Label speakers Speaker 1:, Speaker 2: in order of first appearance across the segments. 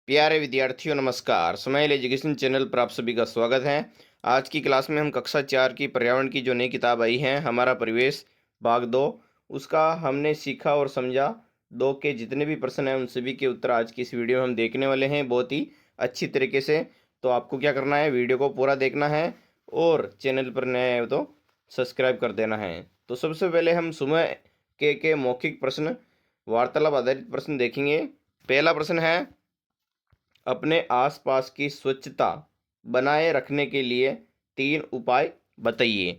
Speaker 1: प्यारे विद्यार्थियों नमस्कार। स्माइल एजुकेशन चैनल पर आप सभी का स्वागत है। आज की क्लास में हम कक्षा 4 की पर्यावरण की जो नई किताब आई है हमारा परिवेश भाग 2, उसका हमने सीखा और समझा 2 के जितने भी प्रश्न हैं उन सभी के उत्तर आज की इस वीडियो में हम देखने वाले हैं बहुत ही अच्छी तरीके से। तो आपको क्या करना है, वीडियो को पूरा देखना है और चैनल पर नए आए हो तो सब्सक्राइब कर देना है। तो सबसे पहले हम सुबह के मौखिक प्रश्न वार्तालाप आधारित प्रश्न देखेंगे। पहला प्रश्न है, अपने आसपास की स्वच्छता बनाए रखने के लिए 3 उपाय बताइए।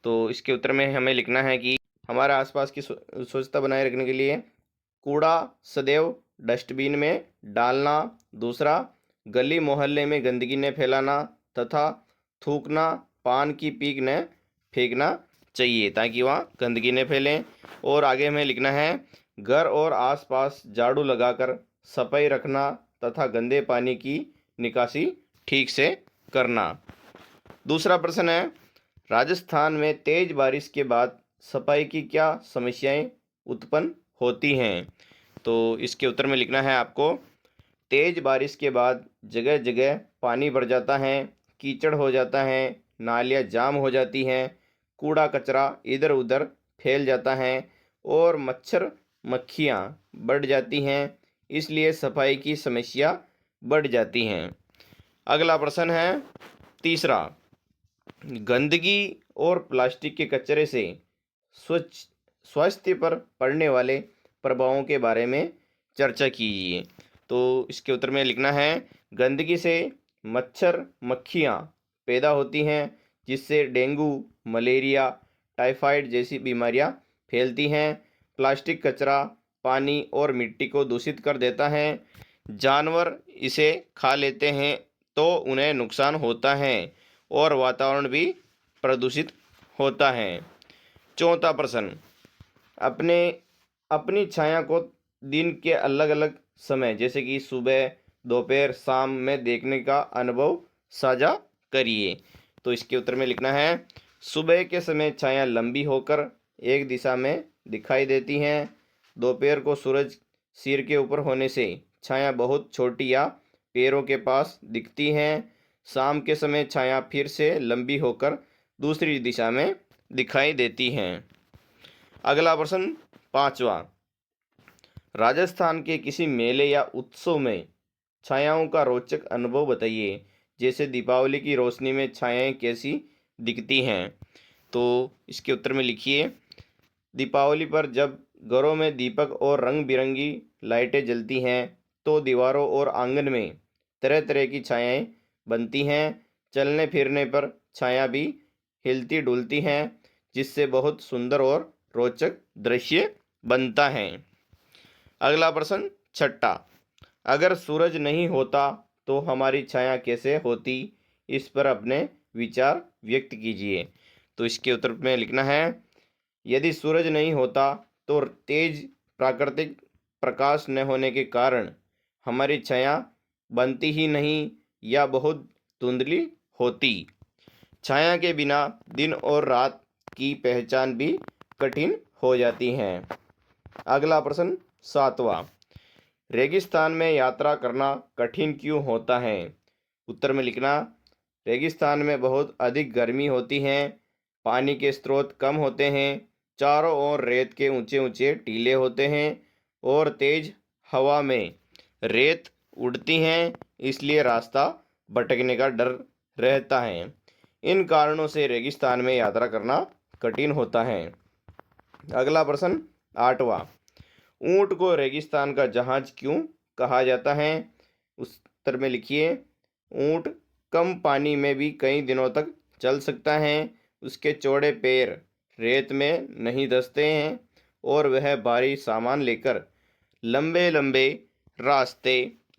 Speaker 1: तो इसके उत्तर में हमें लिखना है कि हमारे आसपास की स्वच्छता बनाए रखने के लिए कूड़ा सदैव डस्टबिन में डालना, दूसरा गली मोहल्ले में गंदगी न फैलाना तथा थूकना, पान की पीक न फेंकना चाहिए ताकि वहाँ गंदगी न फैलें। और आगे हमें लिखना है, घर और आसपास झाड़ू लगाकर सफाई रखना तथा गंदे पानी की निकासी ठीक से करना। दूसरा प्रश्न है, राजस्थान में तेज बारिश के बाद सफाई की क्या समस्याएं उत्पन्न होती हैं। तो इसके उत्तर में लिखना है आपको, तेज बारिश के बाद जगह जगह पानी भर जाता है, कीचड़ हो जाता है, नालियाँ जाम हो जाती हैं, कूड़ा कचरा इधर उधर फैल जाता है और मच्छर मक्खियाँ बढ़ जाती हैं, इसलिए सफाई की समस्या बढ़ जाती हैं। अगला प्रश्न है तीसरा, गंदगी और प्लास्टिक के कचरे से स्वच्छ स्वास्थ्य पर पड़ने वाले प्रभावों के बारे में चर्चा कीजिए। तो इसके उत्तर में लिखना है, गंदगी से मच्छर मक्खियाँ पैदा होती हैं जिससे डेंगू, मलेरिया, टाइफाइड जैसी बीमारियाँ फैलती हैं। प्लास्टिक कचरा पानी और मिट्टी को दूषित कर देता है, जानवर इसे खा लेते हैं तो उन्हें नुकसान होता है और वातावरण भी प्रदूषित होता है। चौथा प्रश्न, अपने अपनी छाया को दिन के अलग अलग समय जैसे कि सुबह, दोपहर, शाम में देखने का अनुभव साझा करिए। तो इसके उत्तर में लिखना है, सुबह के समय छाया लंबी होकर एक दिशा में दिखाई देती हैं, दोपहर को सूरज सिर के ऊपर होने से छाया बहुत छोटी या पैरों के पास दिखती हैं, शाम के समय छाया फिर से लंबी होकर दूसरी दिशा में दिखाई देती हैं। अगला प्रश्न पांचवा, राजस्थान के किसी मेले या उत्सव में छायाओं का रोचक अनुभव बताइए, जैसे दीपावली की रोशनी में छायाएं कैसी दिखती हैं। तो इसके उत्तर में लिखिए, दीपावली पर जब घरों में दीपक और रंग बिरंगी लाइटें जलती हैं तो दीवारों और आंगन में तरह तरह की छायाएं बनती हैं, चलने फिरने पर छाया भी हिलती डुलती हैं जिससे बहुत सुंदर और रोचक दृश्य बनता है। अगला प्रश्न छठा, अगर सूरज नहीं होता तो हमारी छाया कैसे होती, इस पर अपने विचार व्यक्त कीजिए। तो इसके उत्तर में लिखना है, यदि सूरज नहीं होता तो तेज प्राकृतिक प्रकाश न होने के कारण हमारी छाया बनती ही नहीं या बहुत धुंधली होती। छाया के बिना दिन और रात की पहचान भी कठिन हो जाती है। अगला प्रश्न सातवां, रेगिस्तान में यात्रा करना कठिन क्यों होता है। उत्तर में लिखना, रेगिस्तान में बहुत अधिक गर्मी होती है, पानी के स्रोत कम होते हैं, चारों ओर रेत के ऊंचे ऊंचे टीले होते हैं और तेज हवा में रेत उड़ती हैं, इसलिए रास्ता भटकने का डर रहता है। इन कारणों से रेगिस्तान में यात्रा करना कठिन होता है। अगला प्रश्न आठवां, ऊंट को रेगिस्तान का जहाज क्यों कहा जाता है। उस उत्तर में लिखिए, ऊंट कम पानी में भी कई दिनों तक चल सकता है, उसके चौड़े पैर रेत में नहीं धंसते हैं और वह भारी सामान लेकर लंबे लंबे रास्ते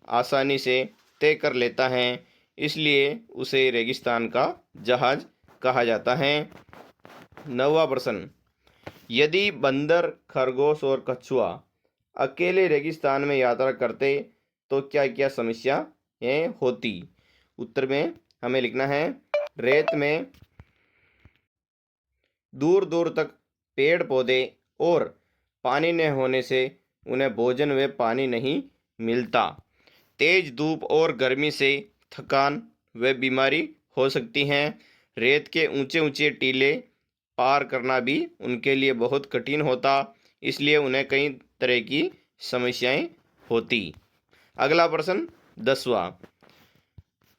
Speaker 1: आसानी से तय कर लेता है, इसलिए उसे रेगिस्तान का जहाज कहा जाता है। नौवां प्रश्न, यदि बंदर, खरगोश और कछुआ अकेले रेगिस्तान में यात्रा करते तो क्या क्या समस्याएं होती। उत्तर में हमें लिखना है, रेत में दूर दूर तक पेड़ पौधे और पानी न होने से उन्हें भोजन व पानी नहीं मिलता, तेज धूप और गर्मी से थकान व बीमारी हो सकती हैं। रेत के ऊंचे ऊंचे टीले पार करना भी उनके लिए बहुत कठिन होता, इसलिए उन्हें कई तरह की समस्याएं होती। अगला प्रश्न 10वां,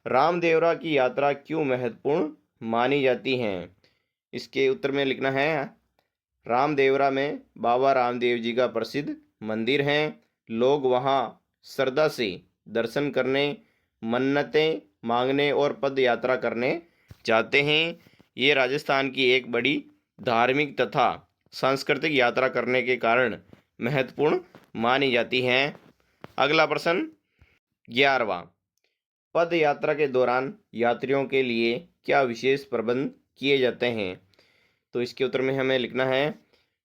Speaker 1: रामदेवरा की यात्रा क्यों महत्वपूर्ण मानी जाती है? इसके उत्तर में लिखना है, रामदेवरा में बाबा रामदेव जी का प्रसिद्ध मंदिर है। लोग वहां श्रद्धा से दर्शन करने, मन्नतें मांगने और पद यात्रा करने जाते हैं। ये राजस्थान की एक बड़ी धार्मिक तथा सांस्कृतिक यात्रा करने के कारण महत्वपूर्ण मानी जाती हैं। अगला प्रश्न 11वां, पद यात्रा के दौरान यात्रियों के लिए क्या विशेष प्रबंध किए जाते हैं? तो इसके उत्तर में हमें लिखना है,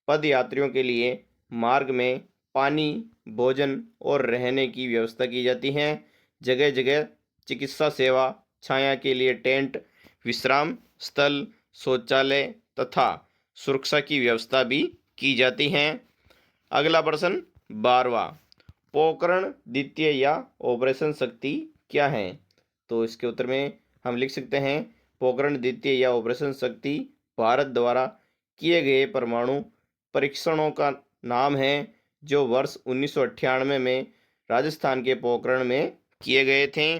Speaker 1: पद यात्रियों के लिए मार्ग में पानी, भोजन और रहने की व्यवस्था की जाती है। जगह जगह चिकित्सा सेवा, छाया के लिए टेंट, विश्राम स्थल, शौचालय तथा सुरक्षा की व्यवस्था भी की जाती है। अगला प्रश्न 12वां, पोकरण द्वितीय या ऑपरेशन शक्ति क्या है? तो इसके उत्तर में हम लिख सकते हैं, पोकरण द्वितीय या ऑपरेशन शक्ति भारत द्वारा किए गए परमाणु परीक्षणों का नाम है, जो वर्ष 1998 में राजस्थान के पोखरण में किए गए थे।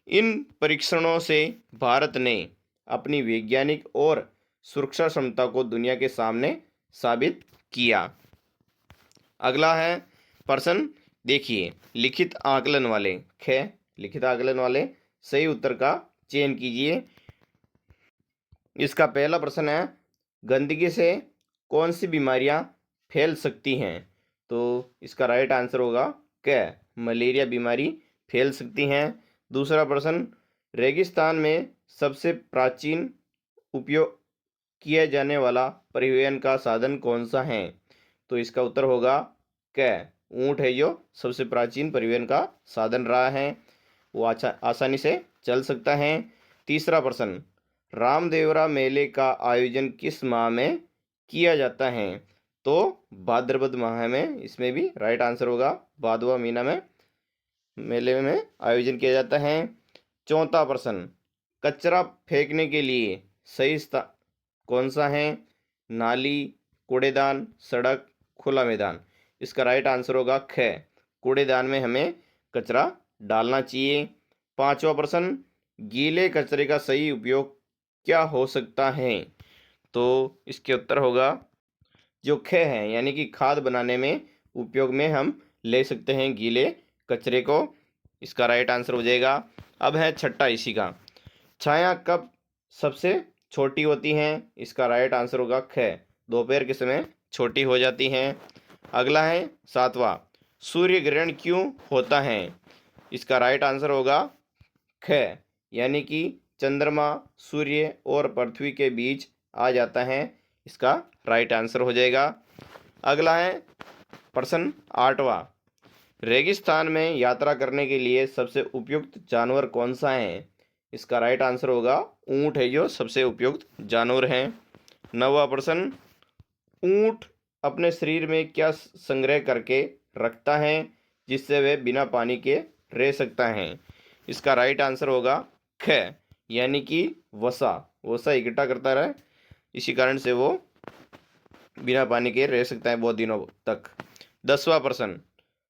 Speaker 1: इन परीक्षणों से भारत ने अपनी वैज्ञानिक और सुरक्षा क्षमता को दुनिया के सामने साबित किया। अगला है प्रश्न, देखिए, लिखित आकलन वाले लिखित आकलन वाले सही उत्तर का चयन कीजिए। इसका पहला प्रश्न है, गंदगी से कौन सी बीमारियां फैल सकती हैं? तो इसका राइट आंसर होगा मलेरिया बीमारी फैल सकती हैं। दूसरा प्रश्न, रेगिस्तान में सबसे प्राचीन उपयोग किया जाने वाला परिवहन का साधन कौन सा है? तो इसका उत्तर होगा ऊंट है, जो सबसे प्राचीन परिवहन का साधन रहा है, वो आसानी से चल सकता है। तीसरा प्रश्न, रामदेवरा मेले का आयोजन किस माह में किया जाता है? तो भाद्रपद माह में, इसमें भी राइट आंसर होगा, भादवा महीना में मेले में आयोजन किया जाता है। चौथा प्रश्न, कचरा फेंकने के लिए सही स्थान कौन सा है? नाली, कूड़ेदान, सड़क, खुला मैदान। इसका राइट आंसर होगा कूड़ेदान में हमें कचरा डालना चाहिए। पांचवा प्रश्न, गीले कचरे का सही उपयोग क्या हो सकता है? तो इसके उत्तर होगा जो है, यानी कि खाद बनाने में उपयोग में हम ले सकते हैं गीले कचरे को। इसका राइट आंसर हो जाएगा। अब है छठा इसी का, छाया कब सबसे छोटी होती हैं? इसका राइट आंसर होगा दोपहर के समय छोटी हो जाती हैं। अगला है सातवां, सूर्य ग्रहण क्यों होता है? इसका राइट आंसर होगा यानी कि चंद्रमा सूर्य और पृथ्वी के बीच आ जाता है। इसका राइट आंसर हो जाएगा। अगला है प्रश्न 8वां, रेगिस्तान में यात्रा करने के लिए सबसे उपयुक्त जानवर कौन सा है? इसका राइट आंसर होगा ऊंट है, जो सबसे उपयुक्त जानवर है। 9वां प्रश्न, ऊंट अपने शरीर में क्या संग्रह करके रखता है जिससे वह बिना पानी के रह सकता है? इसका राइट आंसर होगा यानी कि वसा इकट्ठा करता रहे, इसी कारण से वो बिना पानी के रह सकता है बहुत दिनों तक। 10वां प्रश्न,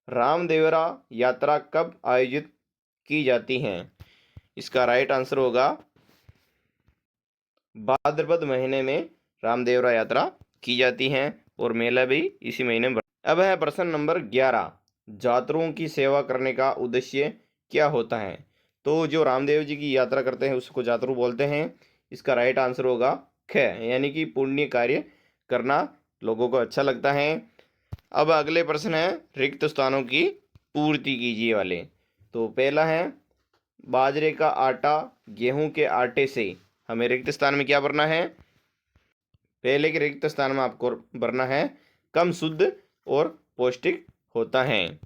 Speaker 1: रामदेवरा यात्रा कब आयोजित की जाती है? इसका राइट आंसर होगा भाद्रपद महीने में रामदेवरा यात्रा की जाती है और मेला भी इसी महीने में। अब है प्रश्न नंबर 11, यात्रुओं की सेवा करने का उद्देश्य क्या होता है? तो जो रामदेव जी की यात्रा करते हैं उसको यात्रु बोलते हैं। इसका राइट आंसर होगा यानी कि पुण्य कार्य करना लोगों को अच्छा लगता है। अब अगले प्रश्न है रिक्त स्थानों की पूर्ति कीजिए वाले। तो पहला है, बाजरे का आटा गेहूं के आटे से हमें रिक्त स्थान में क्या भरना है? पहले के रिक्त स्थान में आपको भरना है कम शुद्ध और पौष्टिक होता है।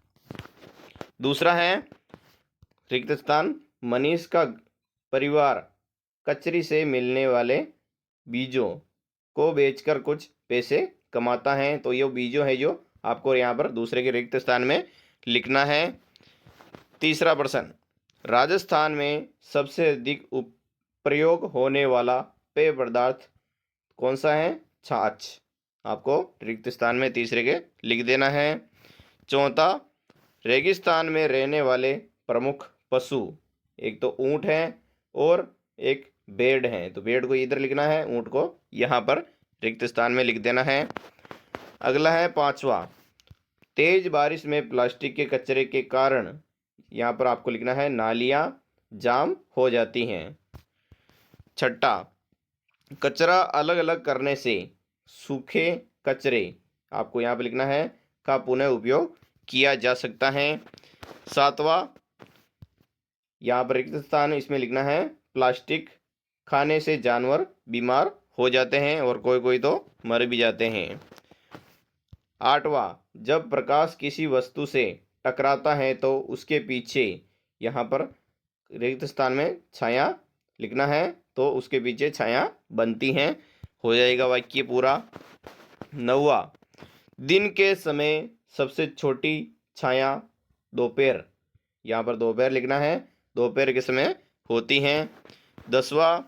Speaker 1: दूसरा है रिक्त स्थान, मनीष का परिवार कचरी से मिलने वाले बीजों को बेचकर कुछ पैसे कमाता है। तो ये बीजों है जो आपको यहाँ पर दूसरे के रिक्त स्थान में लिखना है। तीसरा प्रश्न, राजस्थान में सबसे अधिक प्रयोग होने वाला पेय पदार्थ कौन सा है? छाछ। आपको रिक्त स्थान में तीसरे के लिख देना है। चौथा, रेगिस्तान में रहने वाले प्रमुख पशु, एक तो ऊंट है और एक भेड़ है। तो भेड़ को इधर लिखना है, ऊंट को यहाँ पर रिक्त स्थान में लिख देना है। अगला है पांचवा, तेज बारिश में प्लास्टिक के कचरे के कारण यहाँ पर आपको लिखना है नालियाँ जाम हो जाती हैं। छठा, कचरा अलग अलग करने से सूखे कचरे, आपको यहाँ पर लिखना है, का पुनः उपयोग किया जा सकता है। सातवां, यहाँ पर रिक्त स्थान इसमें लिखना है प्लास्टिक खाने से जानवर बीमार हो जाते हैं और कोई कोई तो मर भी जाते हैं। आठवां, जब प्रकाश किसी वस्तु से टकराता है तो उसके पीछे, यहाँ पर रिक्त स्थान में छाया लिखना है, तो उसके पीछे छाया बनती हैं। हो जाएगा वाक्य पूरा। नौवां, दिन के समय सबसे छोटी छाया दोपहर, यहाँ पर दोपहर लिखना है, दोपहर के समय होती हैं। 10वां,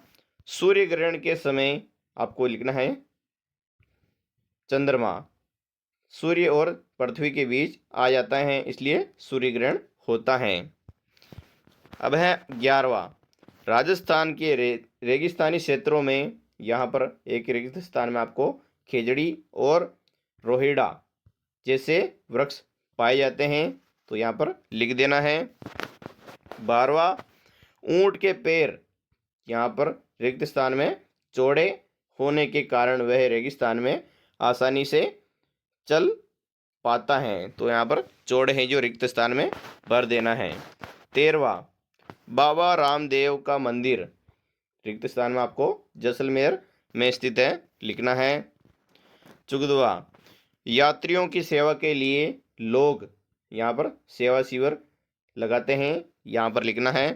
Speaker 1: सूर्य ग्रहण के समय आपको लिखना है चंद्रमा सूर्य और पृथ्वी के बीच आ जाता है, इसलिए सूर्य ग्रहण होता है। अब है 11वां, राजस्थान के रेगिस्तानी क्षेत्रों में, यहाँ पर एक रेगिस्तान स्थान में आपको खेजड़ी और रोहिड़ा जैसे वृक्ष पाए जाते हैं, तो यहाँ पर लिख देना है। 12वां, ऊंट के पैर यहाँ पर रिक्त स्थान में चौड़े होने के कारण वह रेगिस्तान में आसानी से चल पाता है, तो यहाँ पर चौड़े हैं जो रिक्त स्थान में भर देना है। 13वां, बाबा रामदेव का मंदिर रिक्त स्थान में आपको जैसलमेर में स्थित है, लिखना है। 14वां, यात्रियों की सेवा के लिए लोग यहाँ पर सेवा शिविर लगाते हैं, यहाँ पर लिखना है।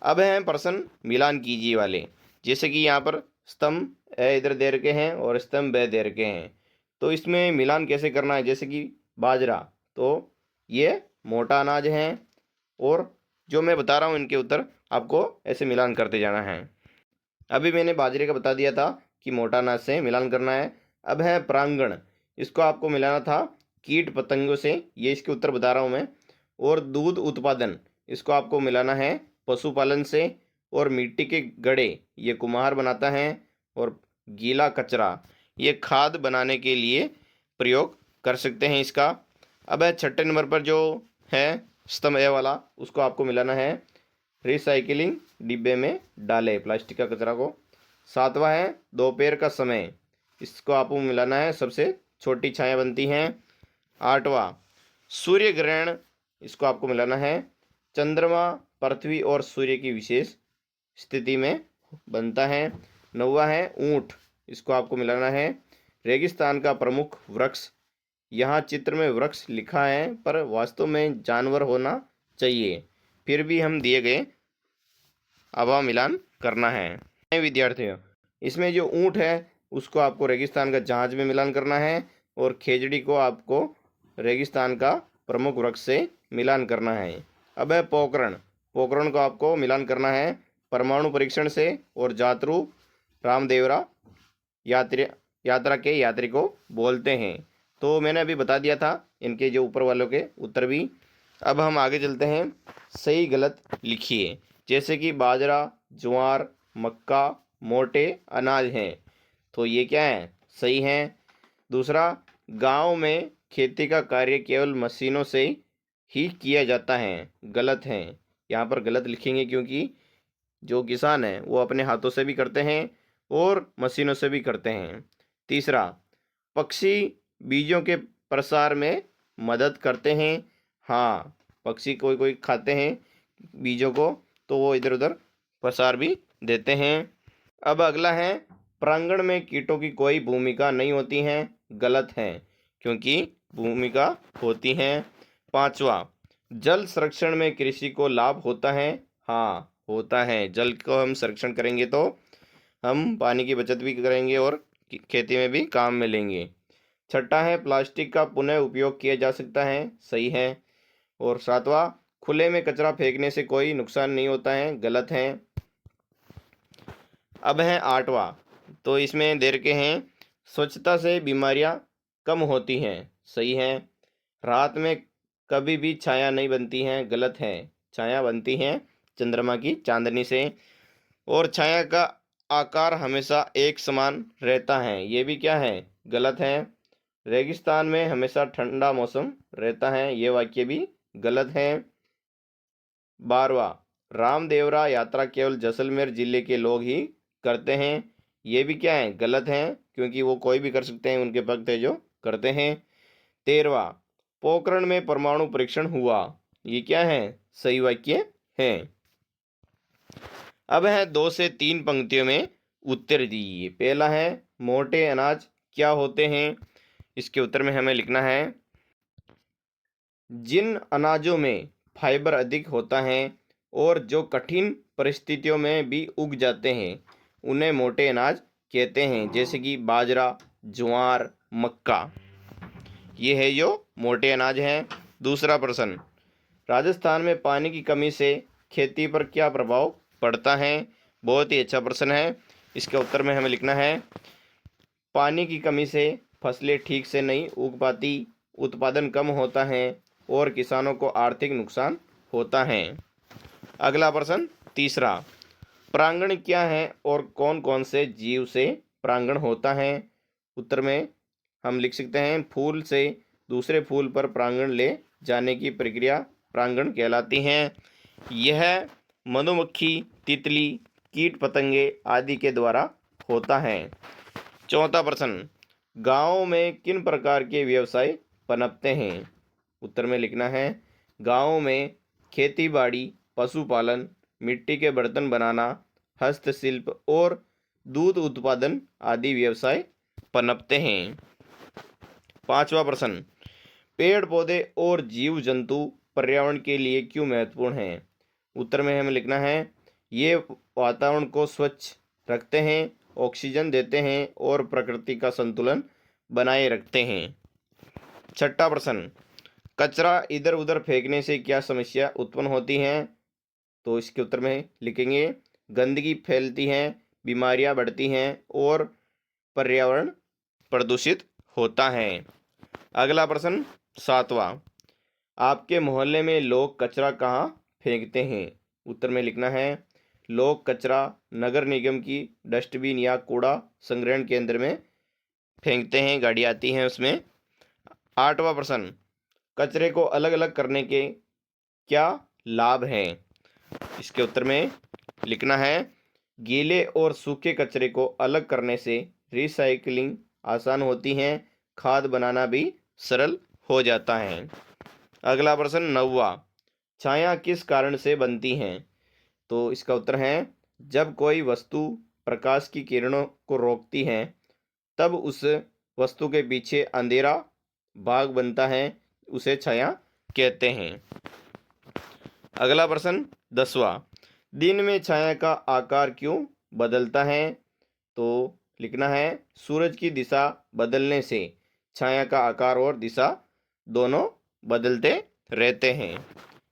Speaker 1: अब हैं प्रश्न मिलान कीजिए वाले, जैसे कि यहाँ पर स्तंभ ए इधर दे रखे हैं और स्तंभ ब दे रखे हैं, तो इसमें मिलान कैसे करना है? जैसे कि बाजरा, तो ये मोटा अनाज है और जो मैं बता रहा हूँ इनके उत्तर आपको ऐसे मिलान करते जाना है। अभी मैंने बाजरे का बता दिया था कि मोटा अनाज से मिलान करना है। अब है प्रांगण, इसको आपको मिलाना था कीट पतंगों से, ये इसके उत्तर बता रहा हूँ मैं। और दूध उत्पादन, इसको आपको मिलाना है पशुपालन से। और मिट्टी के गड्ढे, ये कुम्हार बनाता है। और गीला कचरा, ये खाद बनाने के लिए प्रयोग कर सकते हैं इसका। अब है छठे नंबर पर जो है स्तंभ ए वाला, उसको आपको मिलाना है रिसाइकिलिंग डिब्बे में डालें प्लास्टिक का कचरा को। 7वां है दोपहर का समय, इसको आपको मिलाना है सबसे छोटी छाया बनती हैं। 8वां, सूर्य ग्रहण, इसको आपको मिलाना है चंद्रमा पृथ्वी और सूर्य की विशेष स्थिति में बनता है। 9वां है ऊंट, इसको आपको मिलाना है रेगिस्तान का प्रमुख वृक्ष। यहाँ चित्र में वृक्ष लिखा है पर वास्तव में जानवर होना चाहिए, फिर भी हम दिए गए हवा मिलान करना है। विद्यार्थियों, इसमें जो ऊंट है उसको आपको रेगिस्तान का जहाज में मिलान करना है और खेजड़ी को आपको रेगिस्तान का प्रमुख वृक्ष से मिलान करना है। अब है पोकरण, पोकरण को आपको मिलान करना है परमाणु परीक्षण से और जातरू रामदेवरा यात्रा के यात्री को बोलते हैं। तो मैंने अभी बता दिया था इनके जो ऊपर वालों के उत्तर भी। अब हम आगे चलते हैं, सही गलत लिखिए। जैसे कि बाजरा, ज्वार, मक्का मोटे अनाज हैं, तो ये क्या है? सही हैं। दूसरा, गांव में खेती का कार्य केवल मशीनों से ही किया जाता है, गलत है। यहाँ पर गलत लिखेंगे क्योंकि जो किसान है वो अपने हाथों से भी करते हैं और मशीनों से भी करते हैं। तीसरा, पक्षी बीजों के प्रसार में मदद करते हैं। हाँ, पक्षी कोई कोई खाते हैं बीजों को, तो वो इधर उधर प्रसार भी देते हैं। अब अगला है, प्रांगण में कीटों की कोई भूमिका नहीं होती है, गलत है क्योंकि भूमिका होती है। 5वां, जल संरक्षण में कृषि को लाभ होता है। हाँ, होता है। जल को हम संरक्षण करेंगे तो हम पानी की बचत भी करेंगे और खेती में भी काम में लेंगे। 6वां है, प्लास्टिक का पुनः उपयोग किया जा सकता है, सही है। और 7वां, खुले में कचरा फेंकने से कोई नुकसान नहीं होता है, गलत है। अब है 8वां, तो इसमें दे रखे हैं स्वच्छता से बीमारियां कम होती हैं, सही है। रात में कभी भी छाया नहीं बनती है, गलत है। छाया बनती है चंद्रमा की चांदनी से। और छाया का आकार हमेशा एक समान रहता है, ये भी क्या है, गलत है। रेगिस्तान में हमेशा ठंडा मौसम रहता है, ये वाक्य भी गलत है। 12वां, रामदेवरा यात्रा केवल जैसलमेर जिले के लोग ही करते हैं, ये भी क्या है, गलत है, क्योंकि वो कोई भी कर सकते हैं, उनके भक्त है जो करते हैं। 13वां, पोखरण में परमाणु परीक्षण हुआ, ये क्या है, सही वाक्य है। अब है 2 से 3 पंक्तियों में उत्तर दीजिए। पहला है मोटे अनाज क्या होते हैं, इसके उत्तर में हमें लिखना है जिन अनाजों में फाइबर अधिक होता है और जो कठिन परिस्थितियों में भी उग जाते हैं उन्हें मोटे अनाज कहते हैं, जैसे कि बाजरा, ज्वार, मक्का, ये है जो मोटे अनाज हैं। दूसरा प्रश्न, राजस्थान में पानी की कमी से खेती पर क्या प्रभाव पड़ता है, बहुत ही अच्छा प्रश्न है। इसके उत्तर में हमें लिखना है पानी की कमी से फसलें ठीक से नहीं उग पाती, उत्पादन कम होता है और किसानों को आर्थिक नुकसान होता है। अगला प्रश्न तीसरा, प्रांगण क्या है और कौन कौन से जीव से प्रांगण होता है। उत्तर में हम लिख सकते हैं फूल से दूसरे फूल पर प्रांगण ले जाने की प्रक्रिया प्रांगण कहलाती है। यह मधुमक्खी, तितली, कीट पतंगे आदि के द्वारा होता है। चौथा प्रश्न, गाँव में किन प्रकार के व्यवसाय पनपते हैं। उत्तर में लिखना है गाँव में खेती बाड़ी, पशुपालन, मिट्टी के बर्तन बनाना, हस्तशिल्प और दूध उत्पादन आदि व्यवसाय पनपते हैं। पांचवा प्रश्न, पेड़ पौधे और जीव जंतु पर्यावरण के लिए क्यों महत्वपूर्ण हैं। उत्तर में हमें लिखना है ये वातावरण को स्वच्छ रखते हैं, ऑक्सीजन देते हैं और प्रकृति का संतुलन बनाए रखते हैं। छठा प्रश्न, कचरा इधर उधर फेंकने से क्या समस्या उत्पन्न होती है। तो इसके उत्तर में लिखेंगे गंदगी फैलती है, बीमारियां बढ़ती हैं और पर्यावरण प्रदूषित होता है। अगला प्रश्न सातवां, आपके मोहल्ले में लोग कचरा कहाँ फेंकते हैं। उत्तर में लिखना है लोग कचरा नगर निगम की डस्टबिन या कूड़ा संग्रहण केंद्र में फेंकते हैं, गाड़ी आती है उसमें। आठवां प्रश्न, कचरे को अलग अलग करने के क्या लाभ हैं। इसके उत्तर में लिखना है गीले और सूखे कचरे को अलग करने से रिसाइकलिंग आसान होती है, खाद बनाना भी सरल हो जाता है। अगला प्रश्न नौवां, छाया किस कारण से बनती हैं। तो इसका उत्तर है जब कोई वस्तु प्रकाश की किरणों को रोकती है तब उस वस्तु के पीछे अंधेरा भाग बनता है, उसे छाया कहते हैं। अगला प्रश्न 10वां, दिन में छाया का आकार क्यों बदलता है। तो लिखना है सूरज की दिशा बदलने से छाया का आकार और दिशा दोनों बदलते रहते हैं।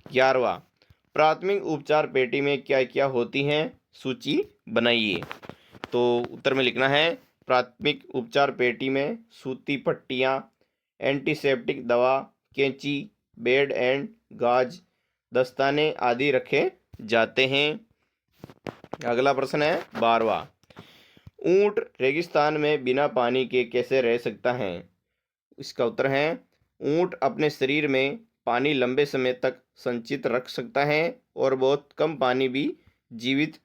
Speaker 1: 11वां, प्राथमिक उपचार पेटी में क्या क्या होती हैं, सूची बनाइए। तो उत्तर में लिखना है प्राथमिक उपचार पेटी में सूती पट्टियाँ, एंटीसेप्टिक दवा, कैंची, बेड एंड गाज, दस्ताने आदि रखे जाते हैं। अगला प्रश्न है 12वां, ऊंट रेगिस्तान में बिना पानी के कैसे रह सकता है। इसका उत्तर है ऊंट अपने शरीर में पानी लंबे समय तक संचित रख सकता है और बहुत कम पानी भी जीवित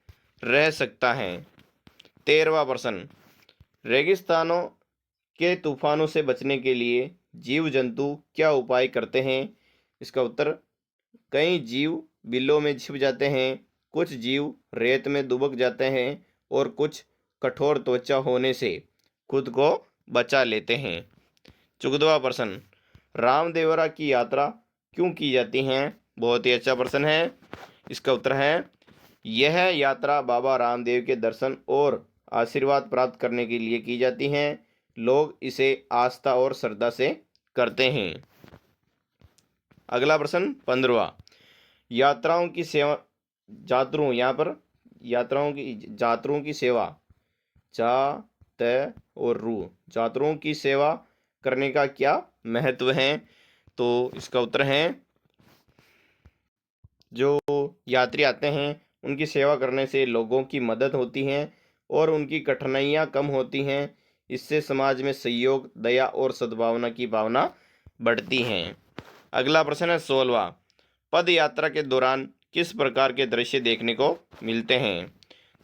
Speaker 1: रह सकता है। 13वां प्रश्न, रेगिस्तानों के तूफानों से बचने के लिए जीव जंतु क्या उपाय करते हैं। इसका उत्तर कई जीव बिलों में छिप जाते हैं, कुछ जीव रेत में दुबक जाते हैं और कुछ कठोर त्वचा होने से खुद को बचा लेते हैं। 14वां प्रश्न, रामदेवरा की यात्रा क्यों की जाती है। बहुत ही अच्छा प्रश्न है। इसका उत्तर है यह यात्रा बाबा रामदेव के दर्शन और आशीर्वाद प्राप्त करने के लिए की जाती हैं। लोग इसे आस्था और श्रद्धा से करते हैं। अगला प्रश्न 15वां, यात्राओं की सेवा, यात्रुओं, यहाँ पर यात्रुओं की सेवा, जा त और रू, यात्रुओं की सेवा करने का क्या महत्व है? तो इसका उत्तर है, जो यात्री आते हैं उनकी सेवा करने से लोगों की मदद होती है और उनकी कठिनाइयाँ कम होती हैं। इससे समाज में सहयोग, दया और सद्भावना की भावना बढ़ती हैं। अगला प्रश्न है 16वां। पद यात्रा के दौरान किस प्रकार के दृश्य देखने को मिलते हैं?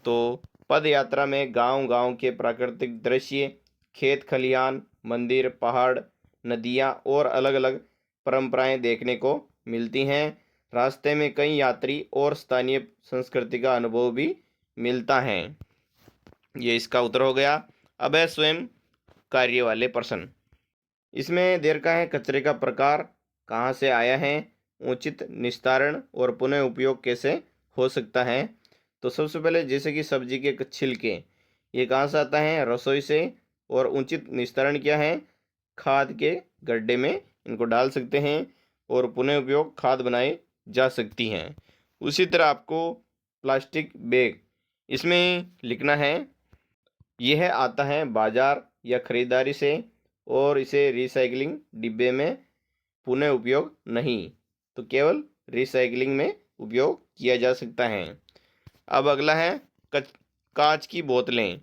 Speaker 1: तो पद यात्रा में गांव-गांव के प्राकृतिक दृश्य, खेत खलिहान, मंदिर, पहाड़, नदियां और अलग-अलग परंपराएं देखने को मिलती हैं। रास्ते में कई यात्री और स्थानीय संस्कृति का अनुभव भी मिलता है। ये इसका उत्तर हो गया। अब है स्वयं कार्य वाले प्रश्न। इसमें देर का है कचरे का प्रकार, कहाँ से आया है, उचित निस्तारण और पुनः उपयोग कैसे हो सकता है? तो सबसे पहले जैसे कि सब्जी के छिलके, ये कहाँ से आता है? रसोई से। और उचित निस्तारण क्या है? खाद के गड्ढे में इनको डाल सकते हैं और पुनः उपयोग खाद बनाई जा सकती हैं। उसी तरह आपको प्लास्टिक बैग, इसमें लिखना है, यह आता है बाजार या खरीदारी से और इसे रिसाइकलिंग डिब्बे में पुनः उपयोग नहीं, तो केवल रिसाइकलिंग में उपयोग किया जा सकता है। अब अगला है कांच की बोतलें।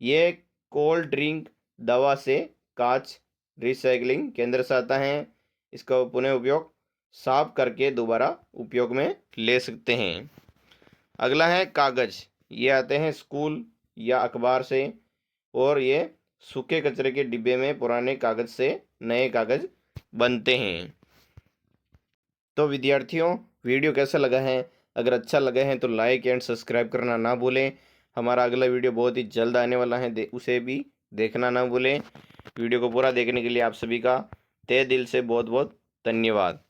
Speaker 1: ये कोल्ड ड्रिंक, दवा से कांच रिसाइकलिंग केंद्र से आता है। इसका पुनः उपयोग साफ करके दोबारा उपयोग में ले सकते हैं। अगला है कागज़। ये आते हैं स्कूल या अखबार से और ये सूखे कचरे के डिब्बे में पुराने कागज़ से नए कागज़ बनते हैं। तो विद्यार्थियों, वीडियो कैसा लगा है? अगर अच्छा लगा है तो लाइक एंड सब्सक्राइब करना ना भूलें। हमारा अगला वीडियो बहुत ही जल्द आने वाला है, उसे भी देखना ना भूलें। वीडियो को पूरा देखने के लिए आप सभी का तहे दिल से बहुत बहुत धन्यवाद।